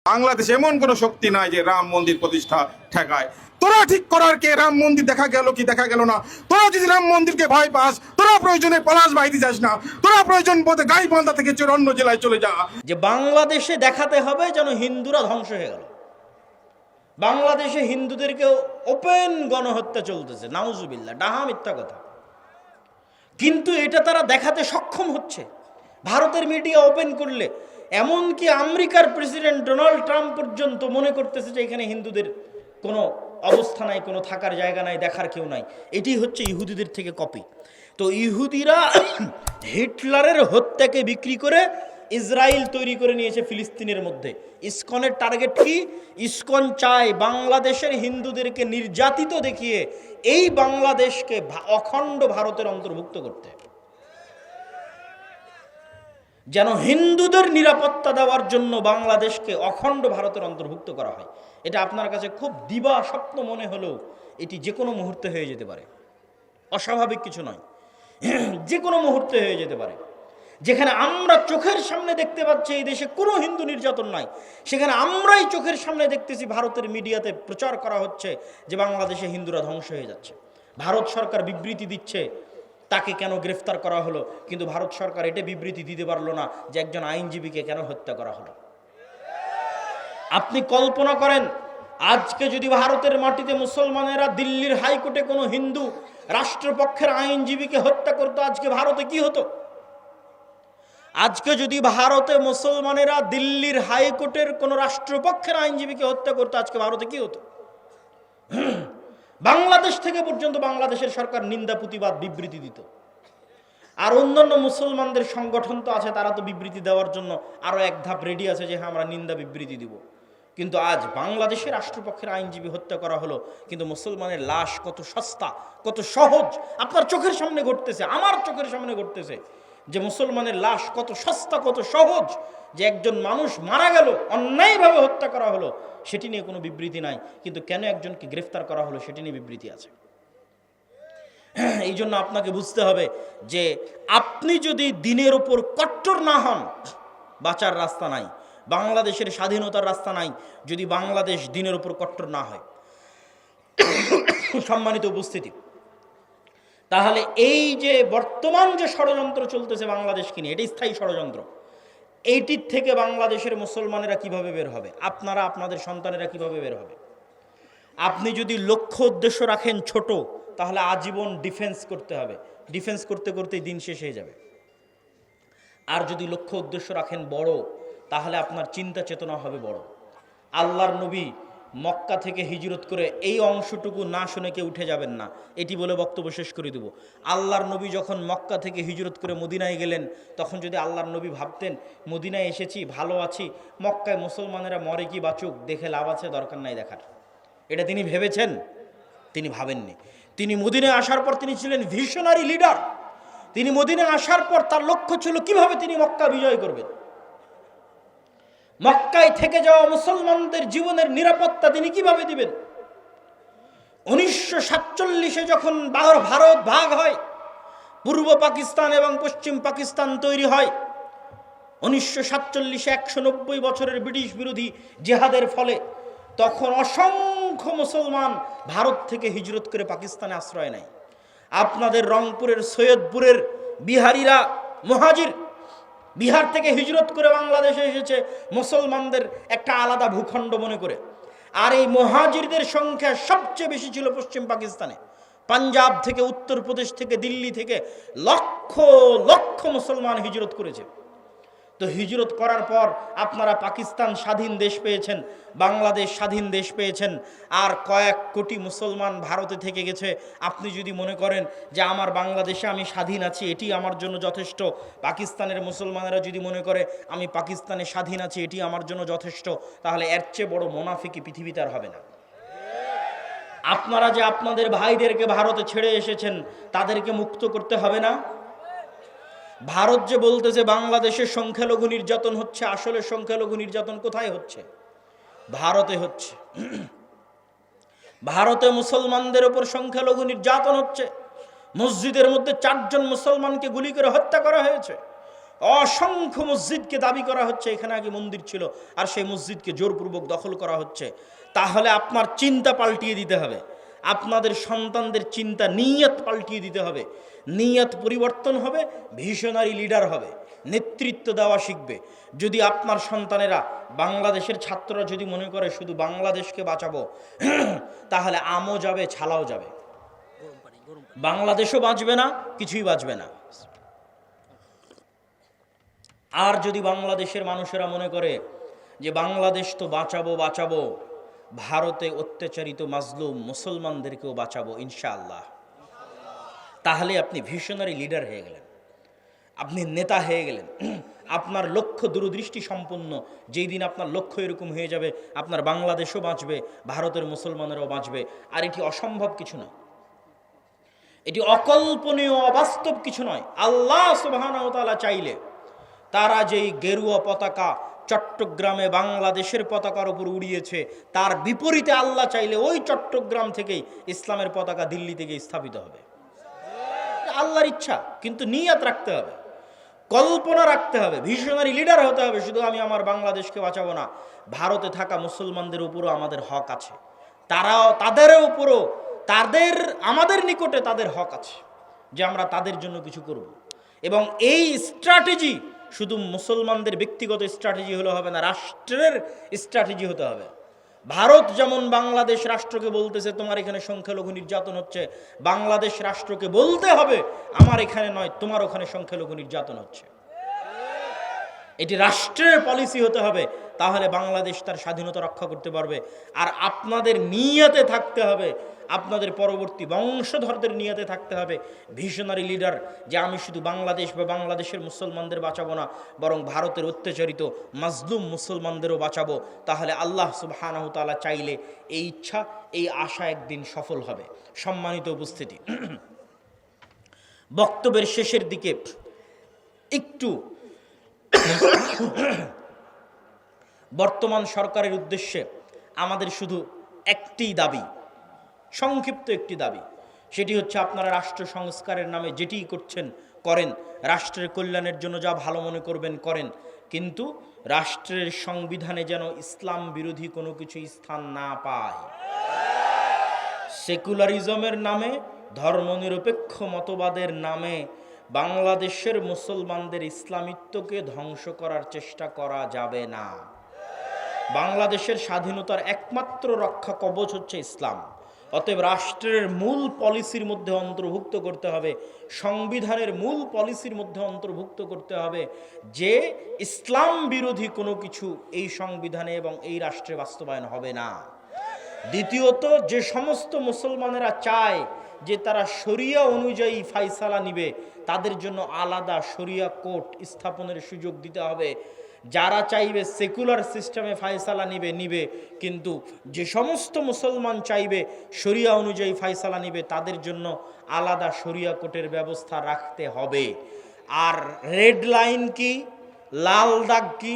বাংলাদেশে এমন কোনো শক্তি নাই যে রাম মন্দির প্রতিষ্ঠা ঠেকায়। তোরা ঠিক করার কে? রাম মন্দির দেখা গেল কি দেখা গেল না? তোরা যদি রাম মন্দিরকে ভয় পাস, তোরা প্রয়োজনে পলাশ বাইতে যাস না, তোরা প্রয়োজন বোধে গাইবান্ধা থেকে অন্য জেলায় চলে যা। যে বাংলাদেশে দেখাতে হবে যেন হিন্দুরা ধ্বংস হয়ে গেল। বাংলাদেশে হিন্দুদেরকে ওপেন গণহত্যা চলতেছে, নাউজুবিল্লাহ, ডাহা মিথ্যা কথা। কিন্তু এটা তারা দেখাতে সক্ষম হচ্ছে। ভারতের মিডিয়া ওপেন করলে, এমনকি আমেরিকার প্রেসিডেন্ট ডোনাল্ড ট্রাম্প পর্যন্ত মনে করতেছে যে এখানে হিন্দুদের কোনো অবস্থা নাই, কোনো থাকার জায়গা নাই, দেখার কেউ নাই। এটি হচ্ছে ইহুদিদের থেকে কপি। তো ইহুদিরা হিটলারের হত্যাকে বিক্রি করে ইসরায়েল তৈরি করে নিয়েছে ফিলিস্তিনের মধ্যে। ইসকনের টার্গেট কি? ইসকন চায় বাংলাদেশের হিন্দুদেরকে নির্যাতিত দেখিয়ে এই বাংলাদেশকে অখণ্ড ভারতের অন্তর্ভুক্ত করতে, যেন হিন্দুদের নিরাপত্তা দেওয়ার জন্য বাংলাদেশকে অখণ্ড ভারতের অন্তর্ভুক্ত করা হয়। এটা আপনার কাছে খুব দিবা স্বপ্ন মনে হলেও এটি যে কোনো মুহূর্তে হয়ে যেতে পারে। অস্বাভাবিক কিছু নয়, যে কোনো মুহূর্তে হয়ে যেতে পারে। যেখানে আমরা চোখের সামনে দেখতে পাচ্ছি এই দেশে কোনো হিন্দু নির্যাতন নাই, সেখানে আমরাই চোখের সামনে দেখতেছি ভারতের মিডিয়াতে প্রচার করা হচ্ছে যে বাংলাদেশে হিন্দুরা ধ্বংস হয়ে যাচ্ছে। ভারত সরকার বিবৃতি দিচ্ছে তাকে কেন গ্রেফতার করা হলো, কিন্তু ভারত সরকার এটা বিবৃতি দিতে পারলো না যে একজন আইনজীবীকে কেন হত্যা করা হলো। আপনি কল্পনা করেন, আজকে যদি ভারতের মাটিতে মুসলমানেরা দিল্লির হাইকোর্টে কোনো হিন্দু রাষ্ট্রপক্ষের আইনজীবীকে হত্যা করতো, আজকে ভারতে কি হতো? আজকে যদি ভারতে মুসলমানেরা দিল্লির হাইকোর্টের কোনো রাষ্ট্রপক্ষের আইনজীবীকে হত্যা করতো, আজকে ভারতে কি হতো? বাংলাদেশ থেকে পর্যন্ত বাংলাদেশের সরকার নিন্দা প্রতিবাদ বিবৃতি দিত। আর অন্যান্য মুসলমানদের সংগঠন তো আছে, তারা তো বিবৃতি দেওয়ার জন্য আরো এক ধাপ রেডি আছে যে হ্যাঁ আমরা নিন্দা বিবৃতি দিব। কিন্তু আজ বাংলাদেশের রাষ্ট্রপক্ষের আইনজীবী হত্যা করা হলো, কিন্তু মুসলমানের লাশ কত সস্তা, কত সহজ আপনার চোখের সামনে ঘটতেছে, আমার চোখের সামনে ঘটতেছে যে মুসলমানের লাশ কত সস্তা, কত সহজ, যে একজন মানুষ মারা গেল, অন্যায়ভাবে হত্যা করা হলো, সেটি নিয়ে কোনো বিবৃতি নাই। কিন্তু কেন একজনকে গ্রেফতার করা হলো সেটি নিয়ে বিবৃতি আছে। এই জন্য আপনাকে বুঝতে হবে যে আপনি যদি দিনের উপর কট্টর না হন, বাঁচার রাস্তা নাই, বাংলাদেশের স্বাধীনতার রাস্তা নাই যদি বাংলাদেশ দিনের উপর কট্টর না হয়। সম্মানিত উপস্থিতি, তাহলে এই যে বর্তমান যে ষড়যন্ত্র চলতেছে বাংলাদেশকে নিয়ে, এটি স্থায়ী ষড়যন্ত্র। এইটির থেকে বাংলাদেশের মুসলমানেরা কিভাবে বের হবে, আপনারা আপনাদের সন্তানেরা কিভাবে বের হবে? আপনি যদি লক্ষ্য উদ্দেশ্য রাখেন ছোট, তাহলে আজীবন ডিফেন্স করতে হবে, ডিফেন্স করতে করতেই দিন শেষ হয়ে যাবে। আর যদি লক্ষ্য উদ্দেশ্য রাখেন বড়, তাহলে আপনার চিন্তা চেতনা হবে বড়। আল্লাহর নবী মক্কা থেকে হিজরত করে, এই অংশটুকু না শুনে কেউ উঠে যাবেন না, এটি বলে বক্তব্য শেষ করে দেব। আল্লাহর নবী যখন মক্কা থেকে হিজরত করে মদিনায় গেলেন, তখন যদি আল্লাহর নবী ভাবতেন মদিনায় এসেছি, ভালো আছি, মক্কায় মুসলমানেরা মরে কি বাঁচুক, দেখে লাভ আছে, দরকার নাই দেখার, এটা তিনি ভেবেছেন? তিনি ভাবেননি। তিনি মদিনায় আসার পর তিনি ছিলেন ভিশনারি লিডার। তিনি মদিনায় আসার পর তার লক্ষ্য ছিল কিভাবে তিনি মক্কা বিজয় করবেন। মক্কায় থেকে যাওয়া মুসলমানদের জীবনের নিরাপত্তা তিনি কিভাবে দিবেন। 1947-এ যখন ভারত ভাগ হয়, পূর্ব পাকিস্তান এবং পশ্চিম পাকিস্তান তৈরি হয়, 1947-এ 190 বছরের ব্রিটিশ বিরোধী জিহাদের ফলে তখন অসংখ্য মুসলমান ভারত থেকে হিজরত করে পাকিস্তানে আশ্রয় নেয়। আপনাদের রংপুরের সৈয়দপুরের বিহারিরা মুহাজির, বিহার থেকে হিজরত করে বাংলাদেশে এসেছে মুসলমানদের একটা আলাদা ভূখণ্ড মনে করে। আর এই মুহাজিরদের সংখ্যা সবচেয়ে বেশি ছিল পশ্চিম পাকিস্তানে। পাঞ্জাব থেকে, উত্তরপ্রদেশ থেকে, দিল্লি থেকে লক্ষ লক্ষ মুসলমান হিজরত করেছে। তো হিজরত করার পর আপনারা পাকিস্তান স্বাধীন দেশ পেয়েছেন, বাংলাদেশ স্বাধীন দেশ পেয়েছেন, আর কয়েক কোটি মুসলমান ভারতে থেকে গেছে। আপনি যদি মনে করেন যে আমার বাংলাদেশে আমি স্বাধীন আছি, এটি আমার জন্য যথেষ্ট, পাকিস্তানের মুসলমানেরা যদি মনে করে আমি পাকিস্তানে স্বাধীন আছি, এটি আমার জন্য যথেষ্ট, তাহলে এর চেয়ে বড় মুনাফিকি পৃথিবীতে আর হবে না। আপনারা যে আপনাদের ভাইদেরকে ভারতে ছেড়ে এসেছেন, তাদেরকে মুক্ত করতে হবে না? ভারত যে বলতেছে বাংলাদেশের সংখ্যালঘু নির্যাতন হচ্ছে, আসলে সংখ্যালঘু নির্যাতন কোথায় হচ্ছে? ভারতে হচ্ছে। ভারতে মুসলমানদের উপর সংখ্যালঘু নির্যাতন হচ্ছে। মসজিদের মধ্যে 4 জন মুসলমানকে গুলি করে হত্যা করা হয়েছে। অসংখ্য মসজিদকে দাবি করা হচ্ছে এখানে আগে মন্দির ছিল, আর সেই মসজিদকে জোরপূর্বক দখল করা হচ্ছে। তাহলে আপনার চিন্তা পাল্টিয়ে দিতে হবে, আপনাদের সন্তানদের চিন্তা নিয়ত পাল্টিয়ে দিতে হবে। নিয়ত পরিবর্তন হবে, ভিশনারি লিডার হবে, নেতৃত্ব দেওয়া শিখবে। যদি আপনার সন্তানেরা, বাংলাদেশের ছাত্ররা যদি মনে করে শুধু বাংলাদেশকে বাঁচাবো, তাহলে আমও যাবে, ছালাও যাবে, বাংলাদেশও বাঁচবে না, কিছুই বাঁচবে না। আর যদি বাংলাদেশের মানুষেরা মনে করে যে বাংলাদেশ তো বাঁচাবো বাঁচাবো, ভারতে অত্যাচারিত মাজলুম মুসলমানদেরকেও বাঁচাবো ইনশাআল্লাহ, তাহলে আপনি ভিশনারি লিডার হয়ে গেলেন, আপনি নেতা হয়ে গেলেন। আপনার লক্ষ্য দূরদৃষ্টি সম্পন্ন। যেই দিন আপনার লক্ষ্য এরকম হয়ে যাবে, আপনার বাংলাদেশও বাঁচবে, ভারতের মুসলমানেরাও বাঁচবে। আর এটি অসম্ভব কিছু নয়, এটি অকল্পনীয় অবাস্তব কিছু নয়। আল্লাহ সুবহানাহু ওয়া তাআলা চাইলে তারা যেই গেরুয়া পতাকা চট্টগ্রামে বাংলাদেশের পতাকার উপর উড়িয়েছে, তার বিপরীতে আল্লাহ চাইলে ওই চট্টগ্রাম থেকেই ইসলামের পতাকা দিল্লি থেকে স্থাপিত হবে। আল্লাহর ইচ্ছা, কিন্তু নিয়ত রাখতে হবে, কল্পনা রাখতে হবে, ভিশনারি লিডার হতে হবে। শুধু আমি আমার বাংলাদেশকে বাঁচাবো না, ভারতে থাকা মুসলমানদের উপরও আমাদের হক আছে, তারাও তাদের উপরও আমাদের নিকটে তাদের হক আছে যে আমরা তাদের জন্য কিছু করব। এবং এই স্ট্র্যাটেজি শুধু মুসলমানদের ব্যক্তিগত স্ট্র্যাটেজি হলে হবে না, রাষ্ট্রের স্ট্র্যাটেজি হতে হবে। ভারত যেমন বাংলাদেশ রাষ্ট্রকে বলতেছে তোমার এখানে সংখ্যালঘু নির্যাতন হচ্ছে, বাংলাদেশ রাষ্ট্রকে বলতে হবে আমার এখানে নয়, তোমার ওখানে সংখ্যালঘু নির্যাতন হচ্ছে। এটি রাষ্ট্রের পলিসি হতে হবে, তাহলে বাংলাদেশ তার স্বাধীনতা রক্ষা করতে পারবে। আর আপনাদের নিয়তে থাকতে হবে, আপনাদের পরবর্তী বংশধরদের নিয়তে থাকতে হবে ভিশনারি লিডার, যে আমি শুধু বাংলাদেশ বা বাংলাদেশের মুসলমানদের বাঁচাবো না, বরং ভারতের অত্যাচারিত মাজলুম মুসলমানদেরও বাঁচাবো। তাহলে আল্লাহ সুবহানাহু ওয়া তাআলা চাইলে এই ইচ্ছা, এই আশা একদিন সফল হবে। সম্মানিত উপস্থিতি, বক্তব্যের শেষের দিকে একটু বর্তমান সরকারের উদ্দেশ্যে আমাদের শুধু একটি দাবি, সংক্ষিপ্ত একটি দাবি, সেটি হচ্ছে আপনারা রাষ্ট্র সংস্কারের নামে যেটিই করছেন করেন, রাষ্ট্রের কল্যাণের জন্য যা ভালো মনে করবেন করেন, কিন্তু রাষ্ট্রের সংবিধানে যেন ইসলাম বিরোধী কোনো কিছু স্থান না পায়। সেকুলারিজমের নামে, ধর্মনিরপেক্ষ মতবাদের নামে বাংলাদেশের মুসলমানদের ইসলামিত্বকে ধ্বংস করার চেষ্টা করা যাবে না। বাংলাদেশের স্বাধীনতার একমাত্র রক্ষা কবচ হচ্ছে ইসলাম। অতএব রাষ্ট্রের মূল পলিসির মধ্যে অন্তর্ভুক্ত করতে হবে, সংবিধানের মূল পলিসির মধ্যে অন্তর্ভুক্ত করতে হবে যে ইসলাম বিরোধী কোনো কিছু এই সংবিধানে এবং এই রাষ্ট্রে বাস্তবায়ন হবে না। দ্বিতীয়ত, যে সমস্ত মুসলমানেরা চায় যে তারা শরিয়া অনুযায়ী ফায়সালা নিবে, তাদের জন্য আলাদা শরিয়া কোর্ট স্থাপনের সুযোগ দিতে হবে। যারা চাইবে সেকুলার সিস্টেমে ফায়সালা নিবে, কিন্তু যে সমস্ত মুসলমান চাইবে শরিয়া অনুযায়ী ফায়সালা নিবে, তাদের জন্য আলাদা শরিয়া কোর্টের ব্যবস্থা রাখতে হবে। আর রেড লাইন কি, লাল দাগ কি?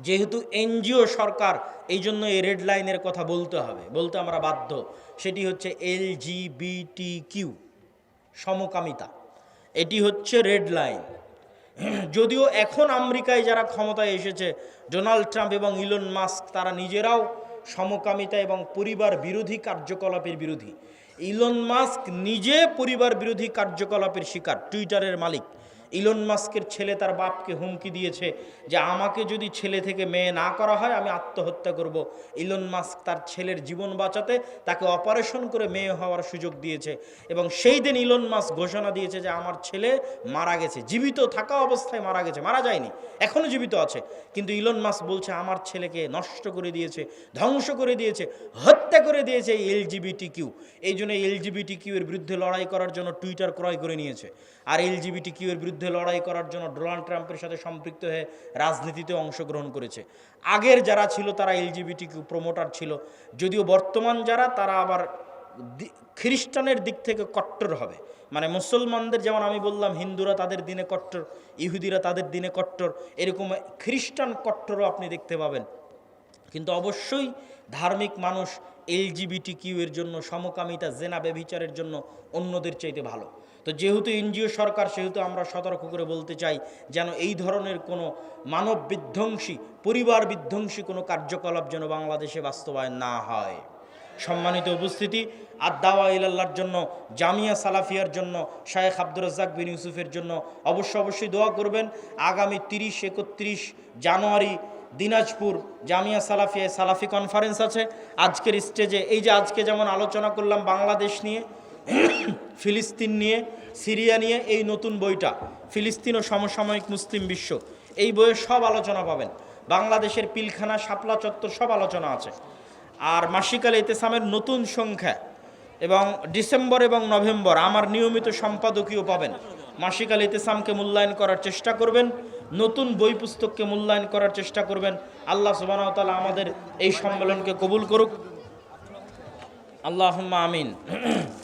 যেহেতু এনজিও সরকার, এই জন্য এই রেড লাইনের কথা বলতে আমরা বাধ্য। সেটি হচ্ছে LGBTQ, সমকামিতা, এটি হচ্ছে রেড লাইন। যদিও এখন আমেরিকায় যারা ক্ষমতায় এসেছে, ডোনাল্ড ট্রাম্প এবং ইলন মাস্ক, তারা নিজেরাও সমকামিতা এবং পরিবার বিরোধী কার্যকলাপের বিরোধী। ইলন মাস্ক নিজে পরিবার বিরোধী কার্যকলাপের শিকার, টুইটারের মালিক। ইলন মাস্কের ছেলে তার বাপকে হুমকি দিয়েছে যে আমাকে যদি ছেলে থেকে মেয়ে না করা হয় আমি আত্মহত্যা করব। ইলন মাস্ক তার ছেলের জীবন বাঁচাতে তাকে অপারেশন করে মেয়ে হওয়ার সুযোগ দিয়েছে, এবং সেই দিন ইলন মাস্ক ঘোষণা দিয়েছে যে আমার ছেলে মারা গেছে, জীবিত থাকা অবস্থায় মারা গেছে, মারা যায়নি, এখনো জীবিত আছে। কিন্তু ইলন মাস্ক বলছে আমার ছেলেকে নষ্ট করে দিয়েছে, ধ্বংস করে দিয়েছে, হত্যা করে দিয়েছে LGBTQ। এই জন্য LGBTQ এর বিরুদ্ধে লড়াই করার জন্য টুইটার ক্রয় করে নিয়েছে। আর LGBTQ এর বিরুদ্ধে লড়াই করার জন্য ডোনাল্ড ট্রাম্পের সাথে সম্পৃক্ত হয়ে রাজনীতিতে অংশগ্রহণ করেছে। আগের যারা ছিল তারা LGBTQ প্রমোটার ছিল, যদিও বর্তমান যারা, তারা আবার খ্রিস্টানের দিক থেকে কট্টর হবে। মানে মুসলমানদের যেমন আমি বললাম হিন্দুরা তাদের দিনে কট্টর, ইহুদিরা তাদের দিনে কট্টর, এরকম খ্রিস্টান কট্টরও আপনি দেখতে পাবেন। কিন্তু অবশ্যই ধার্মিক মানুষ LGBTQ এর জন্য, সমকামিতা, জেনা, ব্যভিচারের জন্য অন্যদের চাইতে ভালো। তো যেহেতু এনজিও সরকার, সেহেতু আমরা সতর্ক করে বলতে চাই যেন এই ধরনের কোনো মানব বিধ্বংসী, পরিবার বিধ্বংসী কোনো কার্যকলাপ যেন বাংলাদেশে বাস্তবায়ন না হয়। সম্মানিত উপস্থিতি, আদ-দাওয়া ইলাল্লাহর জন্য, জামিয়া সালাফিয়ার জন্য, শায়েখ আব্দুর রাজ্জাক বিন ইউসুফের জন্য অবশ্যই দোয়া করবেন। আগামী 30-31 জানুয়ারি দিনাজপুর জামিয়া সালাফিয়ায় সালাফি কনফারেন্স আছে। আজকের স্টেজে এই যে আজকে যেমন আলোচনা করলাম বাংলাদেশ নিয়ে, ফিলিস্তিন নিয়ে, সিরিয়া নিয়ে, এই নতুন বইটা ফিলিস্তিন ও সমসাময়িক মুসলিম বিশ্ব, এই বইয়ে সব আলোচনা পাবেন। বাংলাদেশের পিলখানা, শাপলা চত্বর সব আলোচনা আছে। আর মাসিকাল ইতেসামের নতুন সংখ্যা এবং ডিসেম্বর এবং নভেম্বর আমার নিয়মিত সম্পাদকীয় পাবেন। মাসিকাল ইতেসামকে মূল্যায়ন করার চেষ্টা করবেন, নতুন বই পুস্তককে মূল্যায়ন করার চেষ্টা করবেন। আল্লাহ সুবহানাহু ওয়া তাআলা আমাদের এই সম্মেলনকে কবুল করুক। আল্লাহুম্মা আমিন।